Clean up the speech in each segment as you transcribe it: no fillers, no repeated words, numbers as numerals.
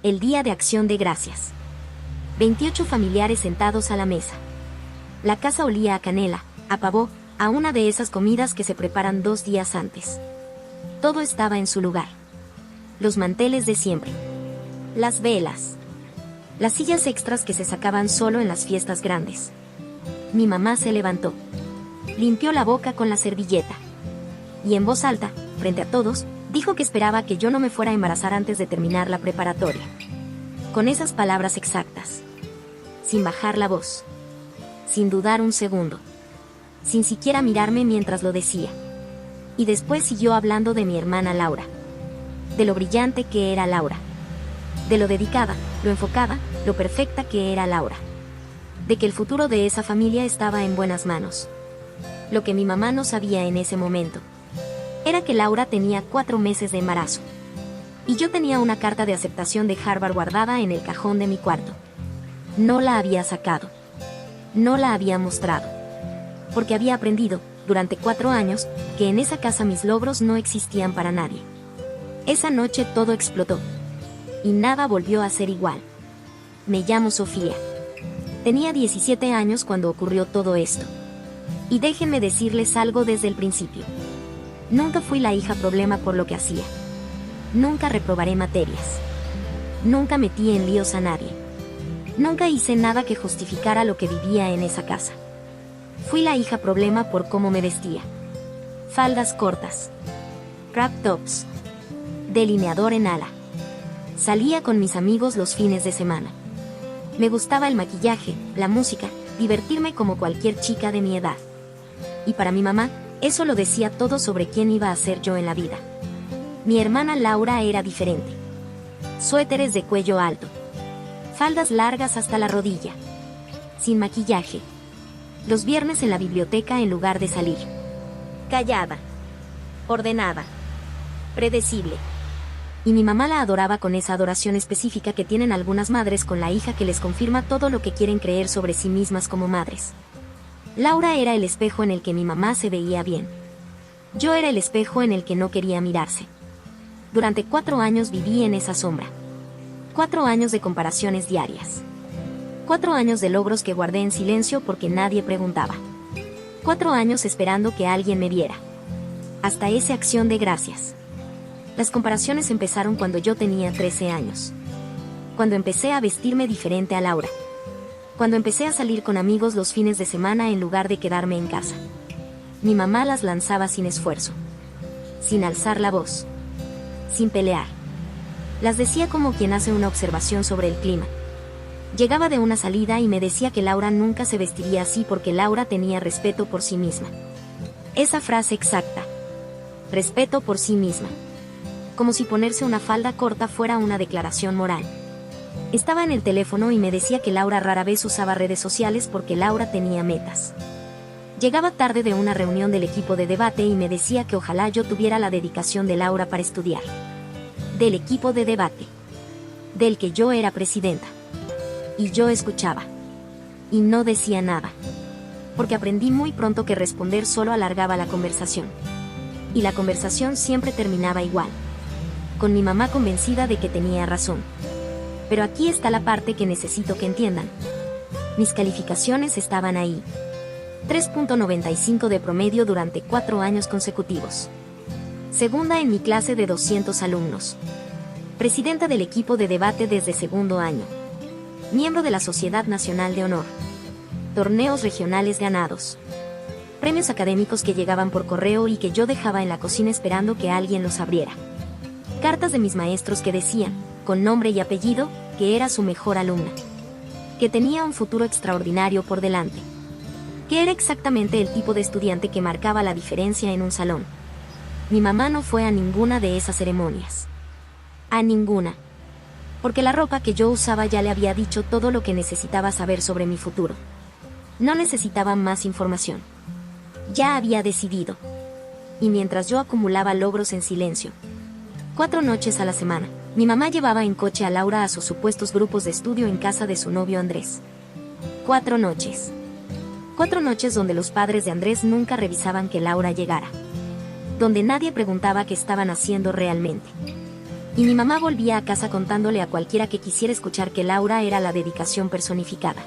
El Día de Acción de Gracias. 28 familiares sentados a la mesa. La casa olía a canela, a pavó, a una de esas comidas que se preparan 2 días antes. Todo estaba en su lugar. Los manteles de siempre. Las velas. Las sillas extras que se sacaban solo en las fiestas grandes. Mi mamá se levantó. Limpió la boca con la servilleta. Y en voz alta, frente a todos, dijo que esperaba que yo no me fuera a embarazar antes de terminar la preparatoria. Con esas palabras exactas. Sin bajar la voz. Sin dudar un segundo. Sin siquiera mirarme mientras lo decía. Y después siguió hablando de mi hermana Laura. De lo brillante que era Laura. De lo dedicada, lo enfocada, lo perfecta que era Laura. De que el futuro de esa familia estaba en buenas manos. Lo que mi mamá no sabía en ese momento era que Laura tenía 4 meses de embarazo. Y yo tenía una carta de aceptación de Harvard guardada en el cajón de mi cuarto. No la había sacado. No la había mostrado. Porque había aprendido, durante 4 años, que en esa casa mis logros no existían para nadie. Esa noche todo explotó. Y nada volvió a ser igual. Me llamo Sofía. Tenía 17 años cuando ocurrió todo esto. Y déjenme decirles algo desde el principio. Nunca fui la hija problema por lo que hacía. Nunca reprobaré materias. Nunca metí en líos a nadie. Nunca hice nada que justificara lo que vivía en esa casa. Fui la hija problema por cómo me vestía. Faldas cortas. Crop tops. Delineador en ala. Salía con mis amigos los fines de semana. Me gustaba el maquillaje, la música, divertirme como cualquier chica de mi edad. Y para mi mamá, eso lo decía todo sobre quién iba a ser yo en la vida. Mi hermana Laura era diferente. Suéteres de cuello alto. Faldas largas hasta la rodilla. Sin maquillaje. Los viernes en la biblioteca en lugar de salir. Callada. Ordenada. Predecible. Y mi mamá la adoraba con esa adoración específica que tienen algunas madres con la hija que les confirma todo lo que quieren creer sobre sí mismas como madres. Laura era el espejo en el que mi mamá se veía bien. Yo era el espejo en el que no quería mirarse. Durante 4 años viví en esa sombra. 4 años de comparaciones diarias. 4 años de logros que guardé en silencio porque nadie preguntaba. 4 años esperando que alguien me viera. Hasta esa acción de gracias. Las comparaciones empezaron cuando yo tenía 13 años. Cuando empecé a vestirme diferente a Laura. Cuando empecé a salir con amigos los fines de semana en lugar de quedarme en casa. Mi mamá las lanzaba sin esfuerzo. Sin alzar la voz. Sin pelear. Las decía como quien hace una observación sobre el clima. Llegaba de una salida y me decía que Laura nunca se vestiría así porque Laura tenía respeto por sí misma. Esa frase exacta. Respeto por sí misma. Como si ponerse una falda corta fuera una declaración moral. Estaba en el teléfono y me decía que Laura rara vez usaba redes sociales porque Laura tenía metas. Llegaba tarde de una reunión del equipo de debate y me decía que ojalá yo tuviera la dedicación de Laura para estudiar. Del equipo de debate. Del que yo era presidenta. Y yo escuchaba. Y no decía nada. Porque aprendí muy pronto que responder solo alargaba la conversación. Y la conversación siempre terminaba igual. Con mi mamá convencida de que tenía razón. Pero aquí está la parte que necesito que entiendan. Mis calificaciones estaban ahí. 3.95 de promedio durante 4 años consecutivos. Segunda en mi clase de 200 alumnos. Presidenta del equipo de debate desde segundo año. Miembro de la Sociedad Nacional de Honor. Torneos regionales ganados. Premios académicos que llegaban por correo y que yo dejaba en la cocina esperando que alguien los abriera. Cartas de mis maestros que decían, con nombre y apellido, que era su mejor alumna. Que tenía un futuro extraordinario por delante. Que era exactamente el tipo de estudiante que marcaba la diferencia en un salón. Mi mamá no fue a ninguna de esas ceremonias. A ninguna. Porque la ropa que yo usaba ya le había dicho todo lo que necesitaba saber sobre mi futuro. No necesitaba más información. Ya había decidido. Y mientras yo acumulaba logros en silencio. 4 noches a la semana, mi mamá llevaba en coche a Laura a sus supuestos grupos de estudio en casa de su novio Andrés. 4 noches. 4 noches donde los padres de Andrés nunca revisaban que Laura llegara. Donde nadie preguntaba qué estaban haciendo realmente. Y mi mamá volvía a casa contándole a cualquiera que quisiera escuchar que Laura era la dedicación personificada.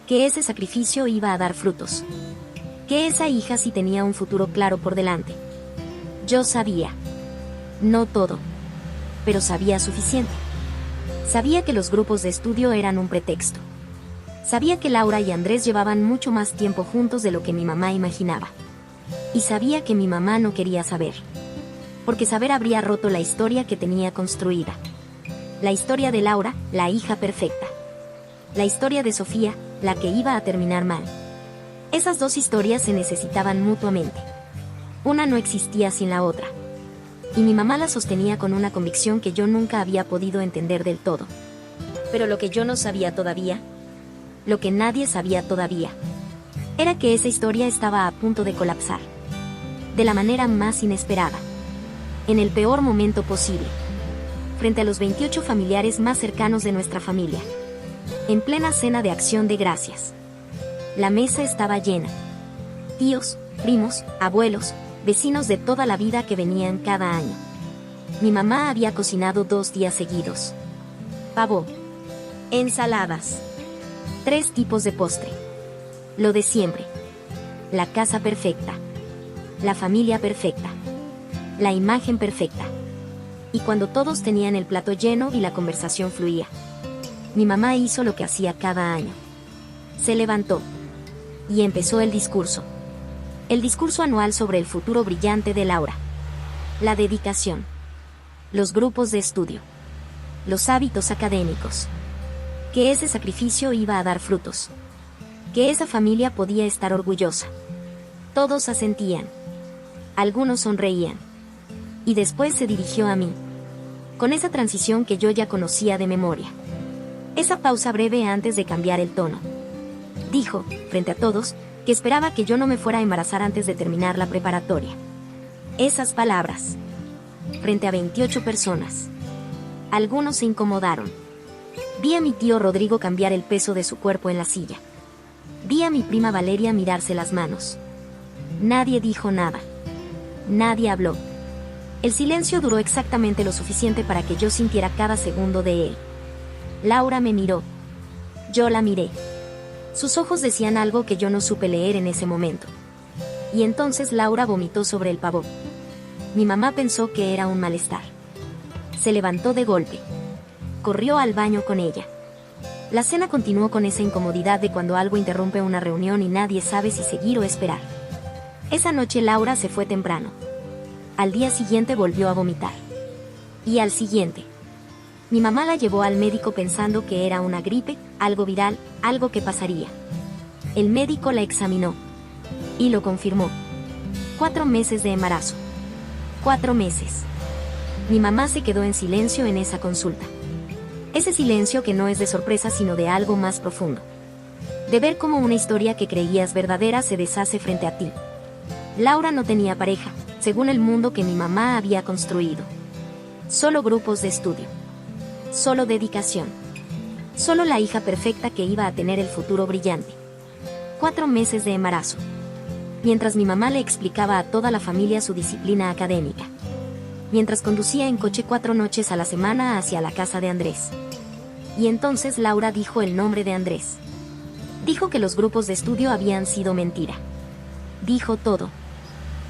Que ese sacrificio iba a dar frutos. Que esa hija sí tenía un futuro claro por delante. Yo sabía. No todo. Pero sabía suficiente. Sabía que los grupos de estudio eran un pretexto. Sabía que Laura y Andrés llevaban mucho más tiempo juntos de lo que mi mamá imaginaba. Y sabía que mi mamá no quería saber. Porque saber habría roto la historia que tenía construida. La historia de Laura, la hija perfecta. La historia de Sofía, la que iba a terminar mal. Esas dos historias se necesitaban mutuamente. Una no existía sin la otra. Y mi mamá la sostenía con una convicción que yo nunca había podido entender del todo. Pero lo que yo no sabía todavía, lo que nadie sabía todavía, era que esa historia estaba a punto de colapsar. De la manera más inesperada. En el peor momento posible. Frente a los 28 familiares más cercanos de nuestra familia. En plena cena de acción de gracias. La mesa estaba llena. Tíos, primos, abuelos, vecinos de toda la vida que venían cada año. Mi mamá había cocinado 2 días seguidos. Pavo. Ensaladas. 3 tipos de postre. Lo de siempre. La casa perfecta. La familia perfecta. La imagen perfecta. Y cuando todos tenían el plato lleno y la conversación fluía, mi mamá hizo lo que hacía cada año. Se levantó. Y empezó el discurso. El discurso anual sobre el futuro brillante de Laura. La dedicación. Los grupos de estudio. Los hábitos académicos. Que ese sacrificio iba a dar frutos. Que esa familia podía estar orgullosa. Todos asentían. Algunos sonreían. Y después se dirigió a mí. Con esa transición que yo ya conocía de memoria. Esa pausa breve antes de cambiar el tono. Dijo, frente a todos, que esperaba que yo no me fuera a embarazar antes de terminar la preparatoria. Esas palabras. Frente a 28 personas. Algunos se incomodaron. Vi a mi tío Rodrigo cambiar el peso de su cuerpo en la silla. Vi a mi prima Valeria mirarse las manos. Nadie dijo nada. Nadie habló. El silencio duró exactamente lo suficiente para que yo sintiera cada segundo de él. Laura me miró. Yo la miré. Sus ojos decían algo que yo no supe leer en ese momento. Y entonces Laura vomitó sobre el pavó. Mi mamá pensó que era un malestar. Se levantó de golpe. Corrió al baño con ella. La cena continuó con esa incomodidad de cuando algo interrumpe una reunión y nadie sabe si seguir o esperar. Esa noche Laura se fue temprano. Al día siguiente volvió a vomitar. Y al siguiente. Mi mamá la llevó al médico pensando que era una gripe, algo viral, algo que pasaría. El médico la examinó. Y lo confirmó. 4 meses de embarazo. 4 meses. Mi mamá se quedó en silencio en esa consulta. Ese silencio que no es de sorpresa sino de algo más profundo. De ver cómo una historia que creías verdadera se deshace frente a ti. Laura no tenía pareja, según el mundo que mi mamá había construido. Solo grupos de estudio. Solo dedicación. Solo la hija perfecta que iba a tener el futuro brillante. 4 meses de embarazo. Mientras mi mamá le explicaba a toda la familia su disciplina académica. Mientras conducía en coche 4 noches a la semana hacia la casa de Andrés. Y entonces Laura dijo el nombre de Andrés. Dijo que los grupos de estudio habían sido mentira. Dijo todo.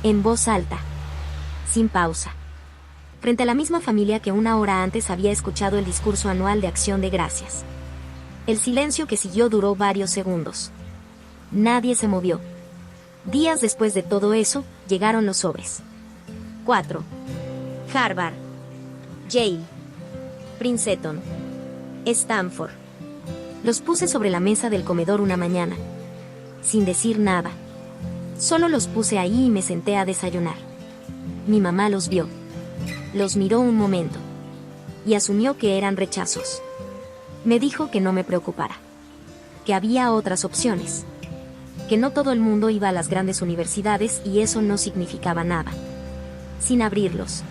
En voz alta. Sin pausa. Frente a la misma familia que 1 hora antes había escuchado el discurso anual de acción de gracias. El silencio que siguió duró varios segundos. Nadie se movió. Días después de todo eso, llegaron los sobres. 4. Harvard. Yale. Princeton. Stanford. Los puse sobre la mesa del comedor una mañana. Sin decir nada. Solo los puse ahí y me senté a desayunar. Mi mamá los vio. Los miró un momento. Y asumió que eran rechazos. Me dijo que no me preocupara. Que había otras opciones. Que no todo el mundo iba a las grandes universidades y eso no significaba nada. Sin abrirlos.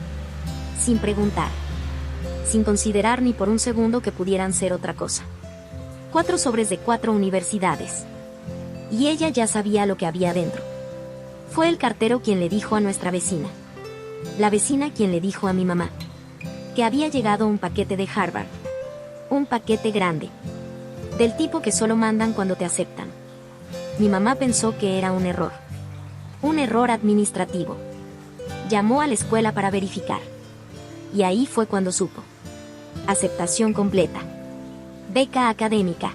Sin preguntar. Sin considerar ni por un segundo que pudieran ser otra cosa. 4 sobres de 4 universidades. Y ella ya sabía lo que había dentro. Fue el cartero quien le dijo a nuestra vecina. La vecina quien le dijo a mi mamá. que había llegado un paquete de Harvard. Un paquete grande. Del tipo que solo mandan cuando te aceptan. Mi mamá pensó que era un error. Un error administrativo. Llamó a la escuela para verificar. Y ahí fue cuando supo. Aceptación completa. Beca académica.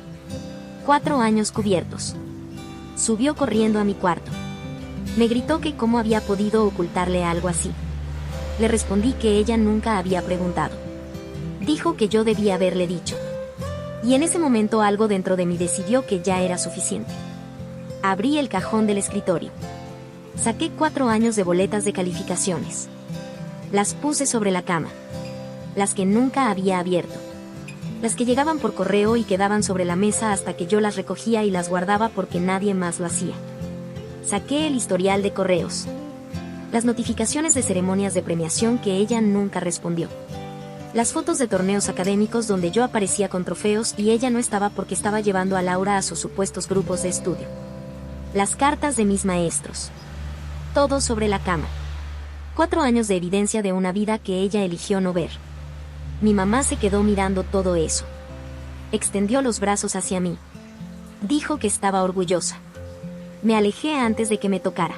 4 años cubiertos. Subió corriendo a mi cuarto. Me gritó que cómo había podido ocultarle algo así. Le respondí que ella nunca había preguntado. Dijo que yo debía haberle dicho. Y en ese momento algo dentro de mí decidió que ya era suficiente. Abrí el cajón del escritorio. Saqué 4 años de boletas de calificaciones. Las puse sobre la cama. Las que nunca había abierto. Las que llegaban por correo y quedaban sobre la mesa hasta que yo las recogía y las guardaba porque nadie más lo hacía. Saqué el historial de correos. Las notificaciones de ceremonias de premiación que ella nunca respondió. Las fotos de torneos académicos donde yo aparecía con trofeos y ella no estaba porque estaba llevando a Laura a sus supuestos grupos de estudio. Las cartas de mis maestros. Todo sobre la cama. 4 años de evidencia de una vida que ella eligió no ver. Mi mamá se quedó mirando todo eso. Extendió los brazos hacia mí. Dijo que estaba orgullosa. Me alejé antes de que me tocara.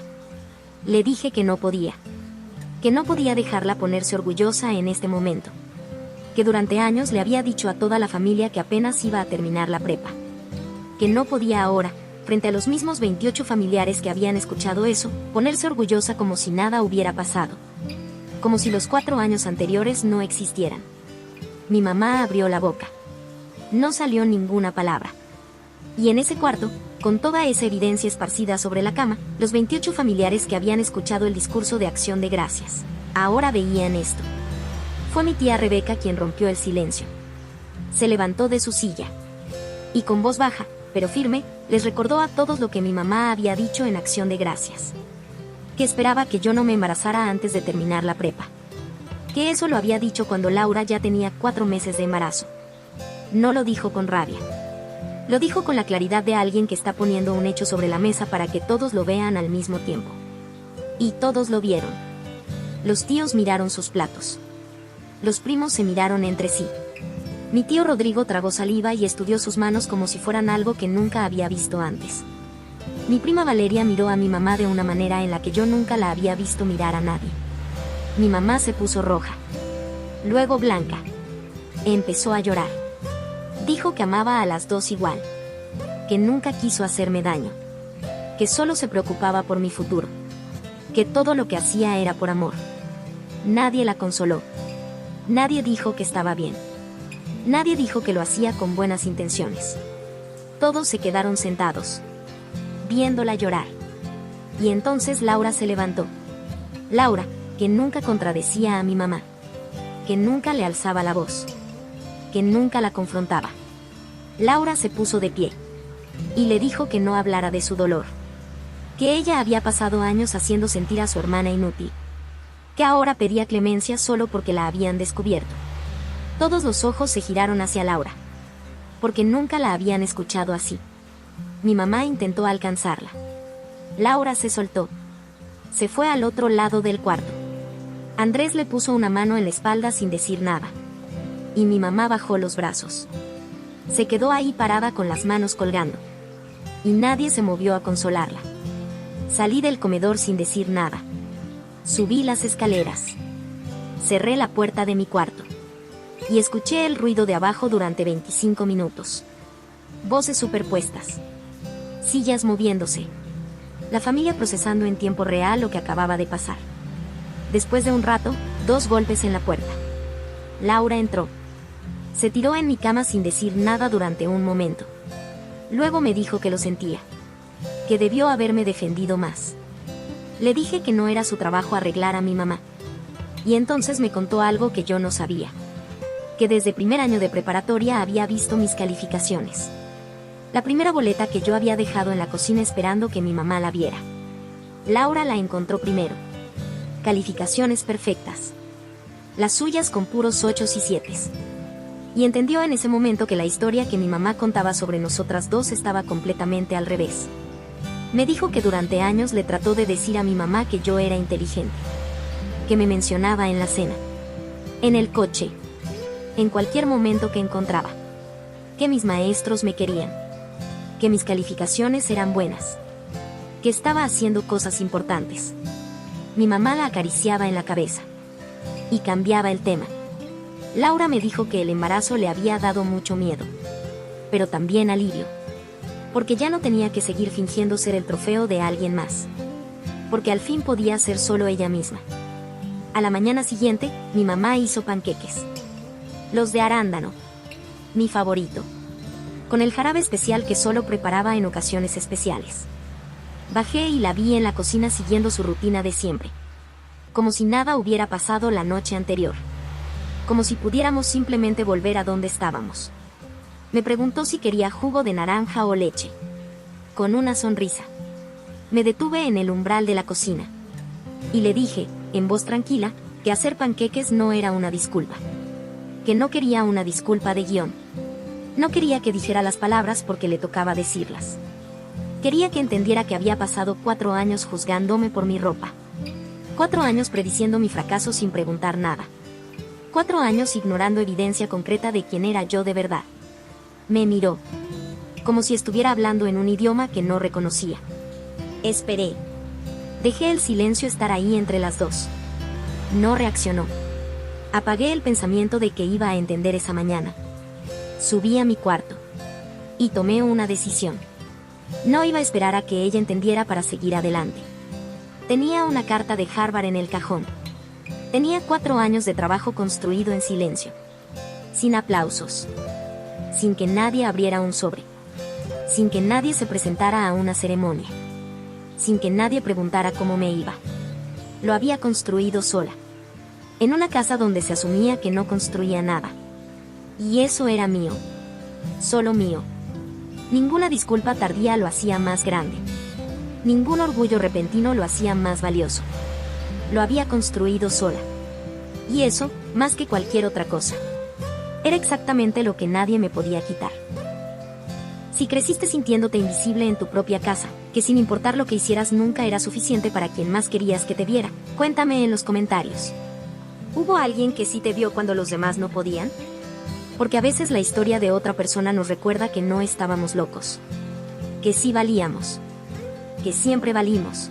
Le dije que no podía. Que no podía dejarla ponerse orgullosa en este momento. Que durante años le había dicho a toda la familia que apenas iba a terminar la prepa. Que no podía ahora, frente a los mismos 28 familiares que habían escuchado eso, ponerse orgullosa como si nada hubiera pasado. Como si los 4 años anteriores no existieran. Mi mamá abrió la boca. No salió ninguna palabra. Y en ese cuarto, con toda esa evidencia esparcida sobre la cama, los 28 familiares que habían escuchado el discurso de acción de gracias, ahora veían esto. Fue mi tía Rebeca quien rompió el silencio. Se levantó de su silla. Y con voz baja, pero firme, les recordó a todos lo que mi mamá había dicho en acción de gracias. Que esperaba que yo no me embarazara antes de terminar la prepa. Que eso lo había dicho cuando Laura ya tenía 4 meses de embarazo. No lo dijo con rabia. Lo dijo con la claridad de alguien que está poniendo un hecho sobre la mesa para que todos lo vean al mismo tiempo. Y todos lo vieron. Los tíos miraron sus platos. Los primos se miraron entre sí. Mi tío Rodrigo tragó saliva y estudió sus manos como si fueran algo que nunca había visto antes. Mi prima Valeria miró a mi mamá de una manera en la que yo nunca la había visto mirar a nadie. Mi mamá se puso roja. Luego blanca. Empezó a llorar. Dijo que amaba a las dos igual. Que nunca quiso hacerme daño. Que solo se preocupaba por mi futuro. Que todo lo que hacía era por amor. Nadie la consoló. Nadie dijo que estaba bien. Nadie dijo que lo hacía con buenas intenciones. Todos se quedaron sentados, viéndola llorar. Y entonces Laura se levantó. Laura, que nunca contradecía a mi mamá. Que nunca le alzaba la voz. Que nunca la confrontaba. Laura se puso de pie. Y le dijo que no hablara de su dolor. Que ella había pasado años haciendo sentir a su hermana inútil. Que ahora pedía clemencia solo porque la habían descubierto. Todos los ojos se giraron hacia Laura. Porque nunca la habían escuchado así. Mi mamá intentó alcanzarla. Laura se soltó. Se fue al otro lado del cuarto. Andrés le puso una mano en la espalda sin decir nada. Y mi mamá bajó los brazos. Se quedó ahí parada con las manos colgando. Y nadie se movió a consolarla. Salí del comedor sin decir nada. Subí las escaleras. Cerré la puerta de mi cuarto. Y escuché el ruido de abajo durante 25 minutos. Voces superpuestas. Sillas moviéndose. La familia procesando en tiempo real lo que acababa de pasar. Después de un rato, 2 golpes en la puerta. Laura entró. Se tiró en mi cama sin decir nada durante un momento. Luego me dijo que lo sentía. Que debió haberme defendido más. Le dije que no era su trabajo arreglar a mi mamá. Y entonces me contó algo que yo no sabía. Que desde primer año de preparatoria había visto mis calificaciones. La primera boleta que yo había dejado en la cocina esperando que mi mamá la viera. Laura la encontró primero. Calificaciones perfectas. Las suyas con puros 8s y 7s. Y entendió en ese momento que la historia que mi mamá contaba sobre nosotras dos estaba completamente al revés. Me dijo que durante años le trató de decir a mi mamá que yo era inteligente. Que me mencionaba en la cena. En el coche. En cualquier momento que encontraba. Que mis maestros me querían. Que mis calificaciones eran buenas. Que estaba haciendo cosas importantes. Mi mamá la acariciaba en la cabeza. Y cambiaba el tema. Laura me dijo que el embarazo le había dado mucho miedo. Pero también alivio. Porque ya no tenía que seguir fingiendo ser el trofeo de alguien más. Porque al fin podía ser solo ella misma. A la mañana siguiente, mi mamá hizo panqueques. Los de arándano. Mi favorito. Con el jarabe especial que solo preparaba en ocasiones especiales. Bajé y la vi en la cocina siguiendo su rutina de siempre. Como si nada hubiera pasado la noche anterior. Como si pudiéramos simplemente volver a donde estábamos. Me preguntó si quería jugo de naranja o leche. Con una sonrisa. Me detuve en el umbral de la cocina. Y le dije, en voz tranquila, que hacer panqueques no era una disculpa. Que no quería una disculpa de guión. No quería que dijera las palabras porque le tocaba decirlas. Quería que entendiera que había pasado 4 años juzgándome por mi ropa. 4 años prediciendo mi fracaso sin preguntar nada. 4 años ignorando evidencia concreta de quién era yo de verdad. Me miró. Como si estuviera hablando en un idioma que no reconocía. Esperé. Dejé el silencio estar ahí entre las dos. No reaccionó. Apagué el pensamiento de que iba a entender esa mañana. Subí a mi cuarto. Y tomé una decisión. No iba a esperar a que ella entendiera para seguir adelante. Tenía una carta de Harvard en el cajón. Tenía 4 años de trabajo construido en silencio. Sin aplausos. Sin que nadie abriera un sobre. Sin que nadie se presentara a una ceremonia. Sin que nadie preguntara cómo me iba. Lo había construido sola. En una casa donde se asumía que no construía nada. Y eso era mío. Solo mío. Ninguna disculpa tardía lo hacía más grande. Ningún orgullo repentino lo hacía más valioso. Lo había construido sola. Y eso, más que cualquier otra cosa. Era exactamente lo que nadie me podía quitar. Si creciste sintiéndote invisible en tu propia casa, que sin importar lo que hicieras nunca era suficiente para quien más querías que te viera, cuéntame en los comentarios. ¿Hubo alguien que sí te vio cuando los demás no podían? Porque a veces la historia de otra persona nos recuerda que no estábamos locos. Que sí valíamos. Que siempre valimos.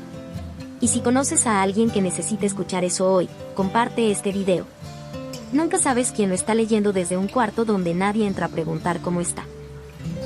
Y si conoces a alguien que necesite escuchar eso hoy, comparte este video. Nunca sabes quién lo está leyendo desde un cuarto donde nadie entra a preguntar cómo está.